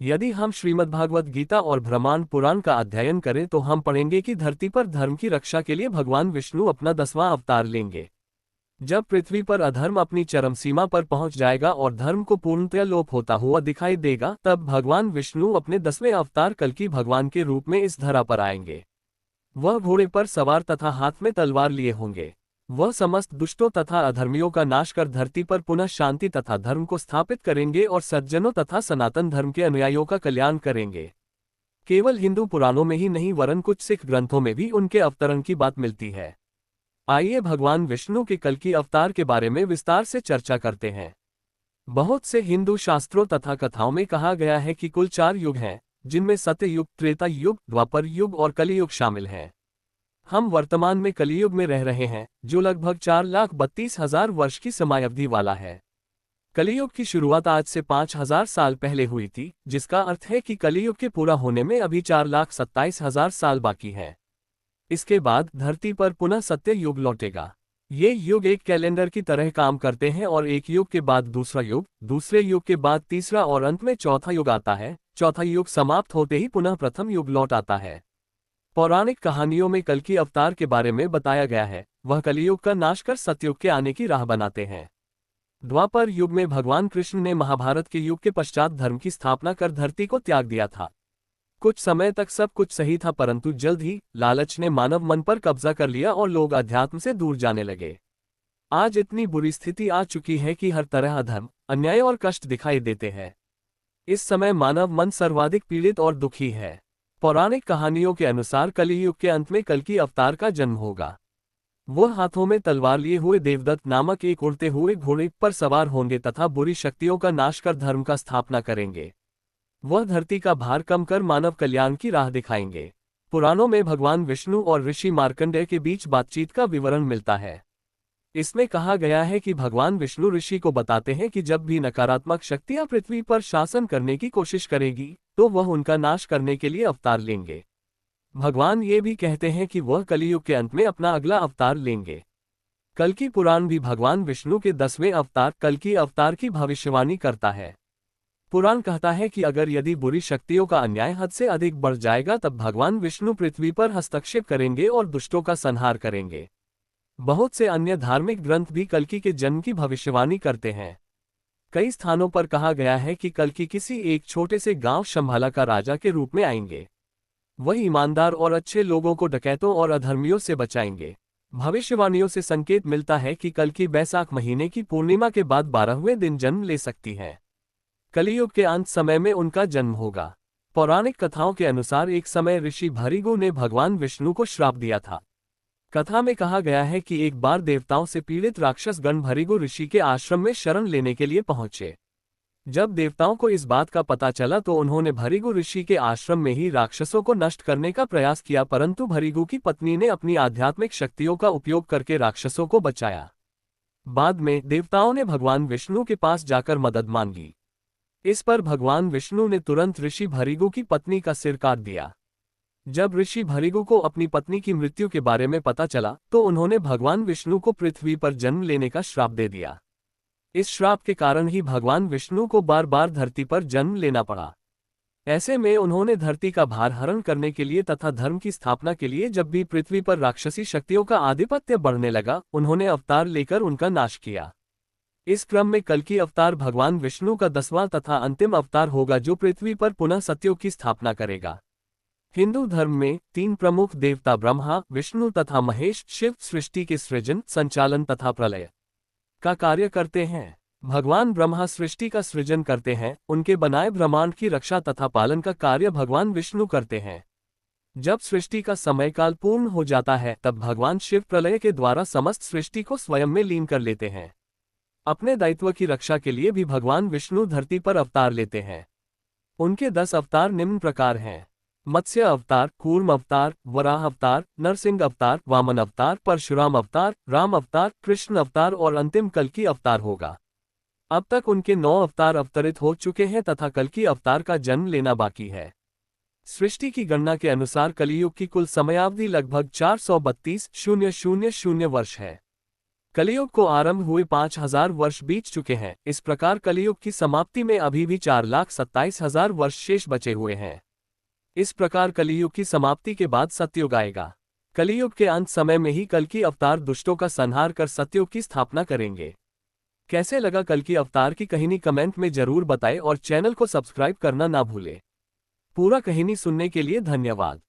यदि हम श्रीमद्भागवत गीता और ब्रह्मांड पुराण का अध्ययन करें तो हम पढ़ेंगे कि धरती पर धर्म की रक्षा के लिए भगवान विष्णु अपना 10वां अवतार लेंगे। जब पृथ्वी पर अधर्म अपनी चरम सीमा पर पहुंच जाएगा और धर्म को पूर्णतया लोप होता हुआ दिखाई देगा, तब भगवान विष्णु अपने 10वें अवतार कल्कि भगवान के रूप में इस धरा पर आएंगे। वह घोड़े पर सवार तथा हाथ में तलवार लिए होंगे। वह समस्त दुष्टों तथा अधर्मियों का नाश कर धरती पर पुनः शांति तथा धर्म को स्थापित करेंगे और सज्जनों तथा सनातन धर्म के अनुयायियों का कल्याण करेंगे। केवल हिंदू पुराणों में ही नहीं वरन कुछ सिख ग्रंथों में भी उनके अवतरण की बात मिलती है। आइए भगवान विष्णु के कल्कि अवतार के बारे में विस्तार से चर्चा करते हैं। बहुत से हिंदू शास्त्रों तथा कथाओं में कहा गया है कि कुल 4 युग हैं, जिनमें सत्ययुग, त्रेता युग, द्वापर युग और कलियुग शामिल हैं। हम वर्तमान में कलियुग में रह रहे हैं, जो लगभग 4,32,000 वर्ष की समयावधि वाला है। कलियुग की शुरुआत आज से 5,000 साल पहले हुई थी, जिसका अर्थ है कि कलियुग के पूरा होने में अभी 4,27,000 साल बाकी है। इसके बाद धरती पर पुनः सत्य युग लौटेगा। ये युग एक कैलेंडर की तरह काम करते हैं और एक युग के बाद दूसरा युग, दूसरे युग के बाद तीसरा और अंत में चौथा युग आता है। चौथा युग समाप्त होते ही पुनः प्रथम युग लौट आता है। पौराणिक कहानियों में कल्कि अवतार के बारे में बताया गया है। वह कलियुग का नाश कर सतयुग के आने की राह बनाते हैं। द्वापर युग में भगवान कृष्ण ने महाभारत के युग के पश्चात धर्म की स्थापना कर धरती को त्याग दिया था। कुछ समय तक सब कुछ सही था, परंतु जल्द ही लालच ने मानव मन पर कब्जा कर लिया और लोग अध्यात्म से दूर जाने लगे। आज इतनी बुरी स्थिति आ चुकी है कि हर तरह अधर्म, अन्याय और कष्ट दिखाई देते हैं। इस समय मानव मन सर्वाधिक पीड़ित और दुखी है। पौराणिक कहानियों के अनुसार कलियुग के अंत में कल्कि अवतार का जन्म होगा। वह हाथों में तलवार लिए हुए देवदत्त नामक एक उड़ते हुए घोड़े पर सवार होंगे तथा बुरी शक्तियों का नाश कर धर्म का स्थापना करेंगे। वह धरती का भार कम कर मानव कल्याण की राह दिखाएंगे। पुराणों में भगवान विष्णु और ऋषि मार्कंडेय के बीच बातचीत का विवरण मिलता है। इसमें कहा गया है कि भगवान विष्णु ऋषि को बताते हैं कि जब भी नकारात्मक शक्तियां पृथ्वी पर शासन करने की कोशिश करेगी, तो वह उनका नाश करने के लिए अवतार लेंगे। भगवान ये भी कहते हैं कि वह कलियुग के अंत में अपना अगला अवतार लेंगे। कल्कि पुराण भी भगवान विष्णु के 10वें अवतार कल्कि अवतार की भविष्यवाणी करता है। पुराण कहता है कि अगर यदि बुरी शक्तियों का अन्याय हद से अधिक बढ़ जाएगा, तब भगवान विष्णु पृथ्वी पर हस्तक्षेप करेंगे और दुष्टों का संहार करेंगे। बहुत से अन्य धार्मिक ग्रंथ भी कल्कि के जन्म की भविष्यवाणी करते हैं। कई स्थानों पर कहा गया है कि कल्कि किसी एक छोटे से गांव शंभाला का राजा के रूप में आएंगे। वह ईमानदार और अच्छे लोगों को डकैतों और अधर्मियों से बचाएंगे। भविष्यवाणियों से संकेत मिलता है कि कल्कि बैसाख महीने की पूर्णिमा के बाद 12वें दिन जन्म ले सकती है। कलियुग के अंत समय में उनका जन्म होगा। पौराणिक कथाओं के अनुसार एक समय ऋषि भृगु ने भगवान विष्णु को श्राप दिया था। कथा में कहा गया है कि एक बार देवताओं से पीड़ित राक्षस गण भृगु ऋषि के आश्रम में शरण लेने के लिए पहुंचे। जब देवताओं को इस बात का पता चला तो उन्होंने भृगु ऋषि के आश्रम में ही राक्षसों को नष्ट करने का प्रयास किया, परंतु भृगु की पत्नी ने अपनी आध्यात्मिक शक्तियों का उपयोग करके राक्षसों को बचाया। बाद में देवताओं ने भगवान विष्णु के पास जाकर मदद मांगी। इस पर भगवान विष्णु ने तुरंत ऋषि भृगु की पत्नी का सिर काट दिया। जब ऋषि भृगु को अपनी पत्नी की मृत्यु के बारे में पता चला तो उन्होंने भगवान विष्णु को पृथ्वी पर जन्म लेने का श्राप दे दिया। इस श्राप के कारण ही भगवान विष्णु को बार बार धरती पर जन्म लेना पड़ा। ऐसे में उन्होंने धरती का भार हरण करने के लिए तथा धर्म की स्थापना के लिए जब भी पृथ्वी पर राक्षसी शक्तियों का आधिपत्य बढ़ने लगा, उन्होंने अवतार लेकर उनका नाश किया। इस क्रम में कल्कि अवतार भगवान विष्णु का 10वां तथा अंतिम अवतार होगा, जो पृथ्वी पर पुनः सतयुग की स्थापना करेगा। हिंदू धर्म में 3 प्रमुख देवता ब्रह्मा, विष्णु तथा महेश शिव सृष्टि के सृजन, संचालन तथा प्रलय का कार्य करते हैं। भगवान ब्रह्मा सृष्टि का सृजन करते हैं। उनके बनाए ब्रह्मांड की रक्षा तथा पालन का कार्य भगवान विष्णु करते हैं। जब सृष्टि का समयकाल पूर्ण हो जाता है, तब भगवान शिव प्रलय के द्वारा समस्त सृष्टि को स्वयं में लीन कर लेते हैं। अपने दायित्व की रक्षा के लिए भी भगवान विष्णु धरती पर अवतार लेते हैं। उनके 10 अवतार निम्न प्रकार हैं: मत्स्य अवतार, कूर्म अवतार, वराह अवतार, नरसिंह अवतार, वामन अवतार, परशुराम अवतार, राम अवतार, कृष्ण अवतार और अंतिम कल्कि अवतार होगा। अब तक उनके 9 अवतार अवतरित हो चुके हैं तथा कल्कि अवतार का जन्म लेना बाकी है। सृष्टि की गणना के अनुसार कलियुग की कुल समयावधि लगभग 432,000 वर्ष है। कलियुग को आरंभ हुए 5000 वर्ष बीत चुके हैं। इस प्रकार कलियुग की समाप्ति में अभी भी 4,27,000 वर्ष शेष बचे हुए हैं। इस प्रकार कलियुग की समाप्ति के बाद सतयुग आएगा। कलियुग के अंत समय में ही कल की अवतार दुष्टों का संहार कर सतयुग की स्थापना करेंगे। कैसे लगा कल की अवतार की कहानी कमेंट में जरूर बताएं और चैनल को सब्सक्राइब करना ना भूलें। पूरा कहानी सुनने के लिए धन्यवाद।